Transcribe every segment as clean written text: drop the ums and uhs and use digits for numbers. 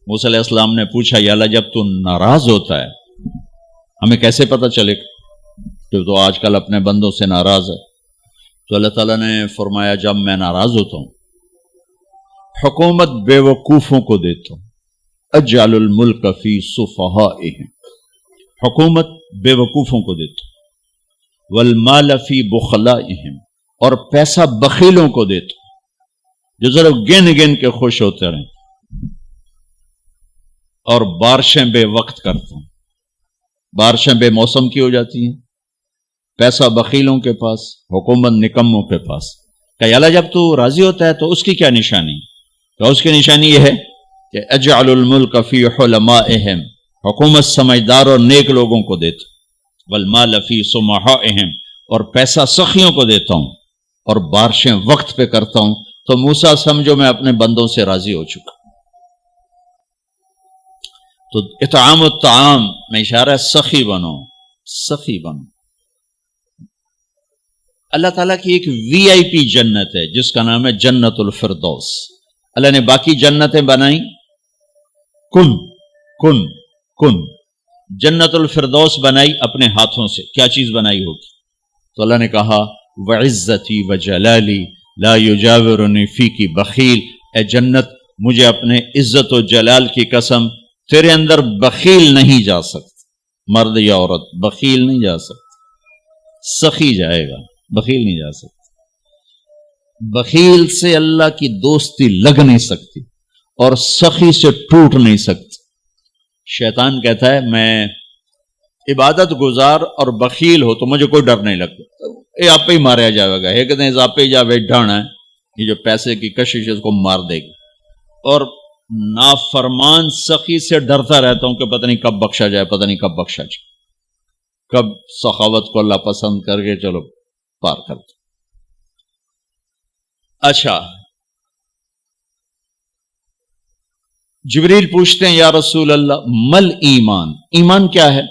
موسیٰ علیہ السلام نے پوچھا یا اللہ جب تو ناراض ہوتا ہے ہمیں کیسے پتہ چلے کہ تو آج کل اپنے بندوں سے ناراض ہے؟ تو اللہ تعالیٰ نے فرمایا جب میں ناراض ہوتا ہوں حکومت بے وقوفوں کو دیتا ہوں، اجعل الملک فی صفہائہم، حکومت بے وقوفوں کو دیتا ہوں، والمال فی بخلائہم، اور پیسہ بخیلوں کو دیتا ہوں جو ذرا گن گن کے خوش ہوتے رہیں، اور بارشیں بے وقت کرتا ہوں، بارشیں بے موسم کی ہو جاتی ہیں، پیسہ بخیلوں کے پاس، حکومت نکموں کے پاس۔ کہ اللہ جب تو راضی ہوتا ہے تو اس کی کیا نشانی؟ تو اس کی نشانی یہ ہے کہ اجعل الملک فی حلمائہم، حکومت سمجھدار اور نیک لوگوں کو دیتا ہوں، والمال فی سمحائہم، اور پیسہ سخیوں کو دیتا ہوں، اور بارشیں وقت پہ کرتا ہوں۔ تو موسیٰ سمجھو میں اپنے بندوں سے راضی ہو چکا۔ تو اطعام الطعام میں اشارہ ہے سخی بنو، سخی بنو۔ اللہ تعالیٰ کی ایک وی آئی پی جنت ہے جس کا نام ہے جنت الفردوس۔ اللہ نے باقی جنتیں بنائیں کن کن کن، جنت الفردوس بنائی اپنے ہاتھوں سے۔ کیا چیز بنائی ہوگی؟ تو اللہ نے کہا وعزتی وجلالی لا یجاورنی فیکی بخیل، اے جنت مجھے اپنے عزت و جلال کی قسم تیرے اندر بخیل نہیں جا سکتا، مرد یا عورت بخیل نہیں جا سکتا، سخی جائے گا، بخیل نہیں جا سکتا۔ بخیل سے اللہ کی دوستی لگ نہیں سکتی اور سخی سے ٹوٹ نہیں سکتی۔ شیطان کہتا ہے میں عبادت گزار اور بخیل ہو تو مجھے کوئی ڈر نہیں لگتا، یہ آپ پہ ہی ماریا جائے گا، ایک دن آپ پہ جاوے ڈھانا ہے، یہ جو پیسے کی کشش ہے اس کو مار دے گی۔ اور نافرمان سخی سے ڈرتا رہتا ہوں کہ پتہ نہیں کب بخشا جائے، پتہ نہیں کب بخشا جائے، کب سخاوت کو اللہ پسند کر کے چلو پار کرتے۔ اچھا، جبریل پوچھتے ہیں یا رسول اللہ مل ایمان، ایمان کیا ہے؟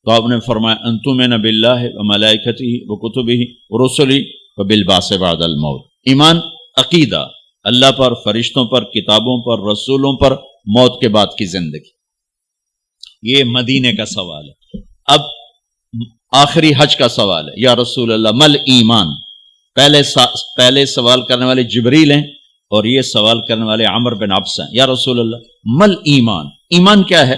تو آپ نے فرمایا ان تؤمن باللہ وملائکتہ وکتبہ ورسلہ وبالبعث بعد الموت۔ ایمان عقیدہ، اللہ پر، فرشتوں پر، کتابوں پر، رسولوں پر، موت کے بعد کی زندگی۔ یہ مدینے کا سوال ہے۔ اب آخری حج کا سوال ہے یا رسول اللہ مل ایمان۔ پہلے سوال کرنے والے جبریل ہیں اور یہ سوال کرنے والے عمر بن عبس ہیں۔ یا رسول اللہ مل ایمان، ایمان کیا ہے؟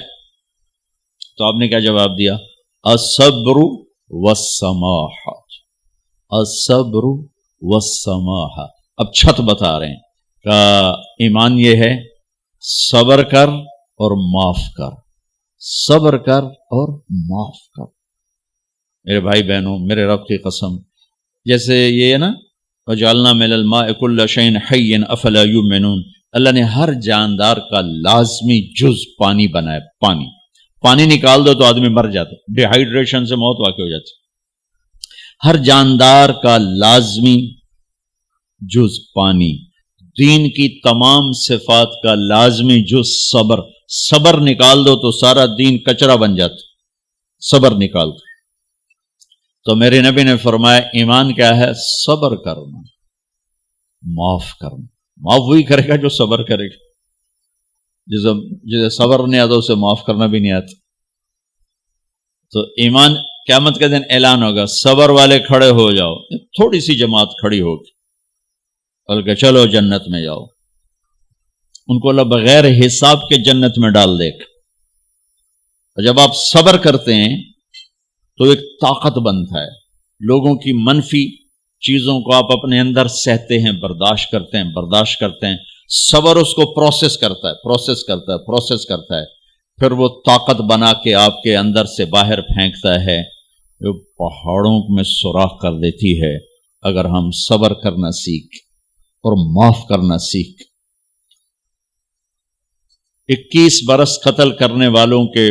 تو آپ نے کیا جواب دیا؟ الصبر والسماحہ، الصبر والسماحہ۔ اب چھت بتا رہے ہیں کہ ایمان یہ ہے صبر کر اور معاف کر، صبر کر اور معاف کر۔ میرے بھائی بہنوں، میرے رب کی قسم، جیسے یہ ہے نا وَجَعَلْنَا مِنَ الْمَاءِ كُلَّ شَيْءٍ حَيٍّ أَفَلَا يُؤْمِنُونَ، اللہ نے ہر جاندار کا لازمی جز پانی بنایا۔ پانی نکال دو تو آدمی مر جاتا، ڈی ہائیڈریشن سے موت واقع ہو جاتی۔ ہر جاندار کا لازمی جز پانی، دین کی تمام صفات کا لازمی جز صبر، صبر نکال دو تو سارا دین کچرا بن جاتا، صبر نکال دو۔ تو میرے نبی نے فرمایا ایمان کیا ہے؟ صبر کرنا، معاف کرنا۔ معاف وہی کرے گا جو صبر کرے گا، جسے صبر نہیں آتا اسے معاف کرنا بھی نہیں آتا۔ تو ایمان قیامت کے دن اعلان ہوگا صبر والے کھڑے ہو جاؤ، تھوڑی سی جماعت کھڑی ہوگی، بلکہ چلو جنت میں جاؤ۔ ان کو اللہ بغیر حساب کے جنت میں ڈال دے گا۔ اور جب آپ صبر کرتے ہیں تو ایک طاقت بنتا ہے، لوگوں کی منفی چیزوں کو آپ اپنے اندر سہتے ہیں، برداشت کرتے ہیں۔ صبر اس کو پروسیس کرتا ہے، پھر وہ طاقت بنا کے آپ کے اندر سے باہر پھینکتا ہے، جو پہاڑوں میں سوراخ کر دیتی ہے اگر ہم صبر کرنا سیکھ اور معاف کرنا سیکھ۔ 21 برس قتل کرنے والوں کے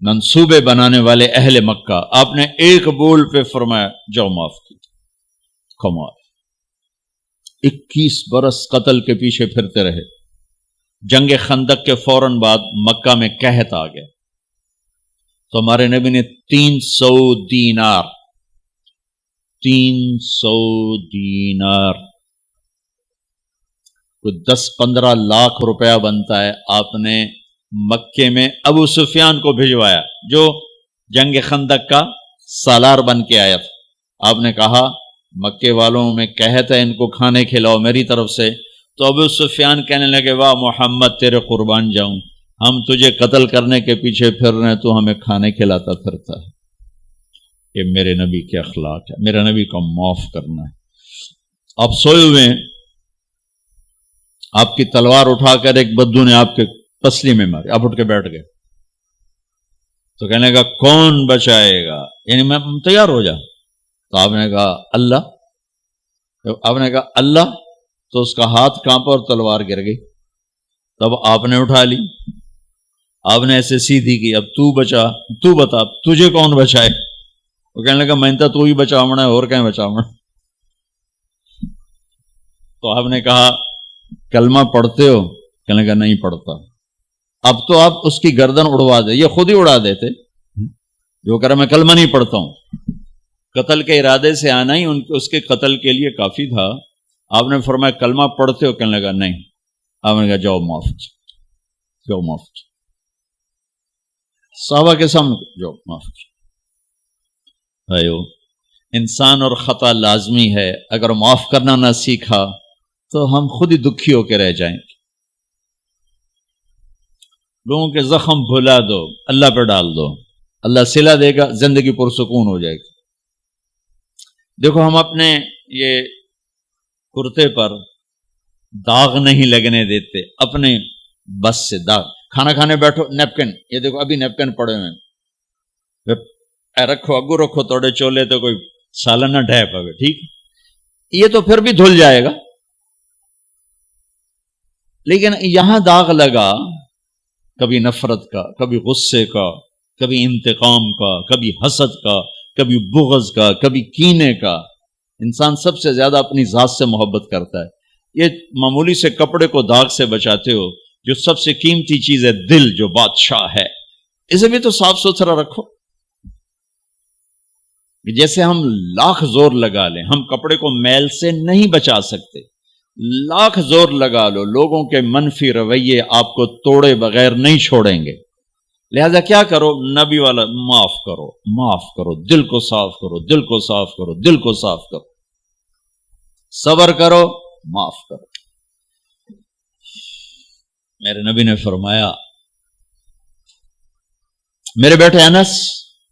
منصوبے بنانے والے اہل مکہ، آپ نے ایک بول پہ فرمایا جاؤ معاف کیجیے۔ کمال، 21 برس قتل کے پیچھے پھرتے رہے۔ جنگ خندق کے فوراً بعد مکہ میں قحط آ گیا، تو ہمارے نبی نے 300 دینار کوئی 10-15 لاکھ روپیہ بنتا ہے، آپ نے مکے میں ابو سفیان کو بھجوایا جو جنگ خندق کا سالار بن کے آیا تھا۔ آپ نے کہا مکے والوں میں کہتا ہے ان کو کھانے کھلاؤ میری طرف سے، تو ابو سفیان کہنے لگے واہ محمد تیرے قربان جاؤں، ہم تجھے قتل کرنے کے پیچھے پھر رہے ہیں، تو ہمیں کھانے کھلاتا پھرتا ہے۔ یہ میرے نبی کے اخلاق ہے، میرا نبی کو معاف کرنا ہے۔ آپ سوئے ہوئے ہیں، آپ کی تلوار اٹھا کر ایک بدو نے آپ کے پسلی میں ماری، آپ اٹھ کے بیٹھ گئے، تو کہنے کا کون بچائے گا، یعنی میں تیار ہو جا، تو آپ نے کہا اللہ، آپ نے کہا اللہ، تو اس کا ہاتھ کانپا اور تلوار گر گئی۔ تب آپ نے اٹھا لی، آپ نے ایسے سیدھی کی، اب تو بچا، تو بتا تجھے کون بچائے؟ وہ کہنے لگا میں تو ہی بچاونا ہے، اور کہیں بچاونا۔ تو آپ نے کہا کلمہ پڑھتے ہو؟ کہنے لگا نہیں پڑھتا۔ اب تو آپ اس کی گردن اڑوا دے، یہ خود ہی اڑا دیتے، جو کہہ رہا میں کلمہ نہیں پڑھتا ہوں۔ قتل کے ارادے سے آنا ہی اس کے قتل کے لیے کافی تھا۔ آپ نے فرمایا کلمہ پڑھتے ہو؟ کہنے لگا نہیں۔ آپ نے کہا جاؤ معاف، جاؤ معاف، صحابہ کے سامنے جاؤ معاف۔ بھائیو، انسان اور خطا لازمی ہے، اگر معاف کرنا نہ سیکھا تو ہم خود ہی دکھی ہو کے رہ جائیں گے۔ لوگوں کے زخم بھلا دو، اللہ پہ ڈال دو، اللہ صلہ دے گا، زندگی پرسکون ہو جائے گی۔ دیکھو ہم اپنے یہ کرتے پر داغ نہیں لگنے دیتے، اپنے بس سے داغ۔ کھانا کھانے بیٹھو، نیپکن، یہ دیکھو ابھی نیپکن پڑے ہوئے، رکھو اگو رکھو توڑے چولے تو کوئی سالن نہ ڈھے پوے، ٹھیک، یہ تو پھر بھی دھل جائے گا، لیکن یہاں داغ لگا، کبھی نفرت کا، کبھی غصے کا، کبھی انتقام کا، کبھی حسد کا، کبھی بغض کا، کبھی کینے کا۔ انسان سب سے زیادہ اپنی ذات سے محبت کرتا ہے۔ یہ معمولی سے کپڑے کو داغ سے بچاتے ہو، جو سب سے قیمتی چیز ہے دل، جو بادشاہ ہے، اسے بھی تو صاف ستھرا رکھو۔ جیسے ہم لاکھ زور لگا لیں، ہم کپڑے کو میل سے نہیں بچا سکتے، لاکھ زور لگا لو، لوگوں کے منفی رویے آپ کو توڑے بغیر نہیں چھوڑیں گے۔ لہذا کیا کرو؟ نبی والا معاف کرو، معاف کرو، دل کو صاف کرو، دل کو صاف کرو، دل کو صاف کرو، صبر کرو، معاف کرو۔ میرے نبی نے فرمایا، میرے بیٹے انس،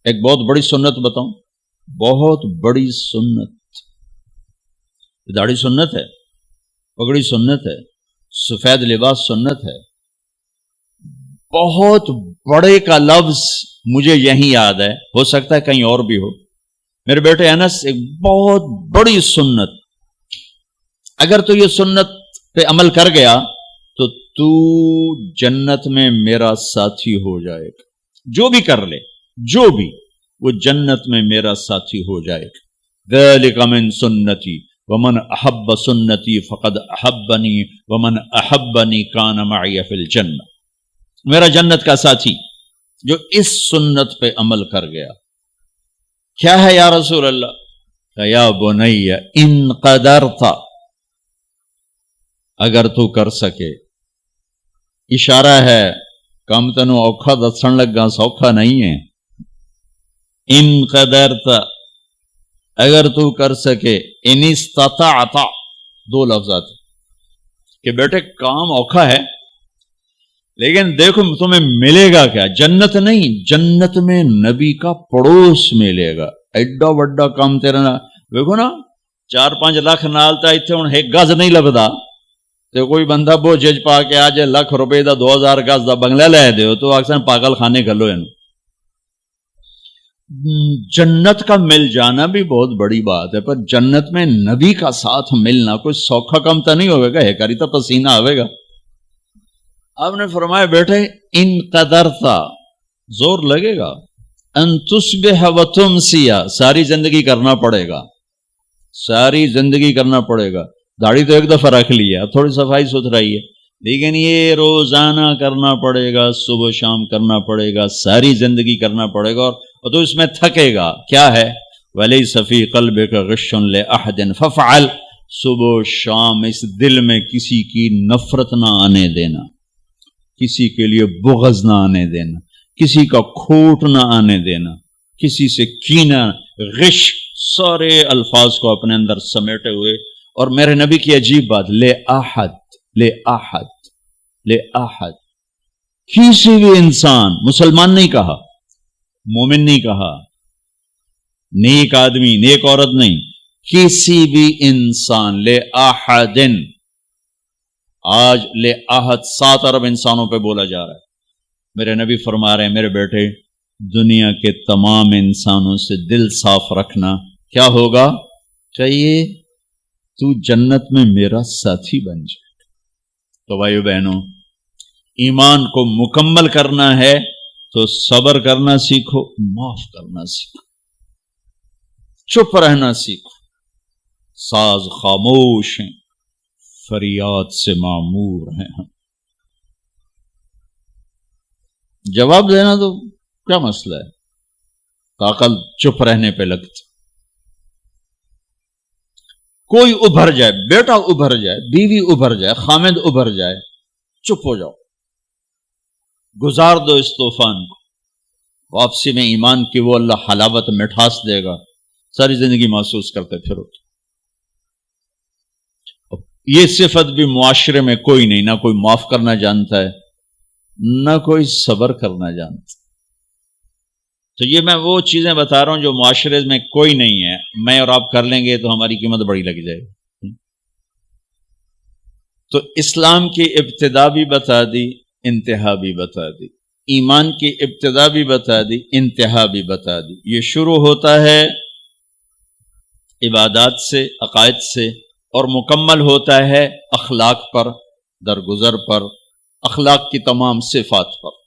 ایک بہت بڑی سنت بتاؤں، بہت بڑی سنت۔ داڑھی سنت ہے، پگڑی سنت ہے، سفید لباس سنت ہے۔ بہت بڑے کا لفظ مجھے یہیں یاد ہے، ہو سکتا ہے کہیں اور بھی ہو۔ میرے بیٹے انس، ایک بہت بڑی سنت، اگر تو یہ سنت پہ عمل کر گیا تو تو جنت میں میرا ساتھی ہو جائے گا۔ جو بھی کر لے، جو بھی، وہ جنت میں میرا ساتھی ہو جائے گا۔ ذالک من سنتی ومن احب سنتی فقد احبنی ومن احبنی کان معی فی الجنہ۔ میرا جنت کا ساتھی جو اس سنت پہ عمل کر گیا۔ کیا ہے یا رسول اللہ؟ کہ یا بنی ان قدرت، اگر تو کر سکے، اشارہ ہے کم تنو اوکھا دسن لگا، سوکھا نہیں ہے۔ ان قدرت، اگر تو کر سکے، ان استطاعت، دو لفظات کہ بیٹے کام اوکھا ہے، لیکن دیکھو تمہیں ملے گا کیا؟ جنت نہیں، جنت میں نبی کا پڑوس ملے گا۔ ایڈا وڈا کام تیرا نا، دیکھو نا 4-5 لاکھ نالتا اتنے ہوں ایک گز نہیں لبدا، تو کوئی بندہ بوجھ پا کے آج ₹1,00,000 دا 2000 گز دا بنگلہ لے دیو تو اکثر پاگل خانے کھلو ہیں۔ جنت کا مل جانا بھی بہت بڑی بات ہے، پر جنت میں نبی کا ساتھ ملنا کوئی سوکھا کم تو نہیں ہوئے گا، ہے کری تو پسینہ آئے گا۔ آپ نے فرمایا بیٹھے ان قدرتا، زور لگے گا، ان تصبح و تمسی، ساری زندگی کرنا پڑے گا، ساری زندگی کرنا پڑے گا۔ داڑھی تو ایک دفعہ رکھ لی ہے، اب تھوڑی صفائی ستھرائی ہے، لیکن یہ روزانہ کرنا پڑے گا، صبح شام کرنا پڑے گا، ساری زندگی کرنا پڑے گا، اور تو اس میں تھکے گا۔ کیا ہے؟ وَلَيْسَ فِي قَلْبِكَ غِشٌّ لِأَحَدٍ فَافْعَلْ، صبح و شام اس دل میں کسی کی نفرت نہ آنے دینا، کسی کے لیے بغض نہ آنے دینا، کسی کا کھوٹ نہ آنے دینا، کسی سے کینہ، غش، سارے الفاظ کو اپنے اندر سمیٹے ہوئے۔ اور میرے نبی کی عجیب بات، لے احد، لے احد، لے احد، کسی بھی انسان، مسلمان نہیں کہا، مومن نہیں کہا، نیک آدمی، نیک عورت نہیں، کسی بھی انسان، لے احدن۔ آج لے احد 7 ارب انسانوں پہ بولا جا رہا ہے۔ میرے نبی فرما رہے ہیں، میرے بیٹے، دنیا کے تمام انسانوں سے دل صاف رکھنا، کیا ہوگا؟ چاہیے تو جنت میں میرا ساتھی بن جائے۔ تو بھائیو بہنوں، ایمان کو مکمل کرنا ہے تو صبر کرنا سیکھو، معاف کرنا سیکھو، چپ رہنا سیکھو۔ ساز خاموش ہیں، فریاد سے معمور ہیں ہم۔ جواب دینا تو کیا مسئلہ ہے، طاقت چپ رہنے پہ لگتی۔ کوئی ابھر جائے، بیٹا ابھر جائے، بیوی ابھر جائے، خامد ابھر جائے، چپ ہو جاؤ، گزار دو اس طوفان کو۔ واپسی میں ایمان کی وہ اللہ حلاوت مٹھاس دے گا، ساری زندگی محسوس کرتے پھرو۔ یہ صفت بھی معاشرے میں کوئی نہیں، نہ کوئی معاف کرنا جانتا ہے، نہ کوئی صبر کرنا جانتا۔ تو یہ میں وہ چیزیں بتا رہا ہوں جو معاشرے میں کوئی نہیں ہے، میں اور آپ کر لیں گے تو ہماری قیمت بڑی لگ جائے گی۔ تو اسلام کی ابتدا بھی بتا دی، انتہا بھی بتا دی، ایمان کی ابتدا بھی بتا دی، انتہا بھی بتا دی۔ یہ شروع ہوتا ہے عبادات سے، عقائد سے، اور مکمل ہوتا ہے اخلاق پر، درگزر پر، اخلاق کی تمام صفات پر۔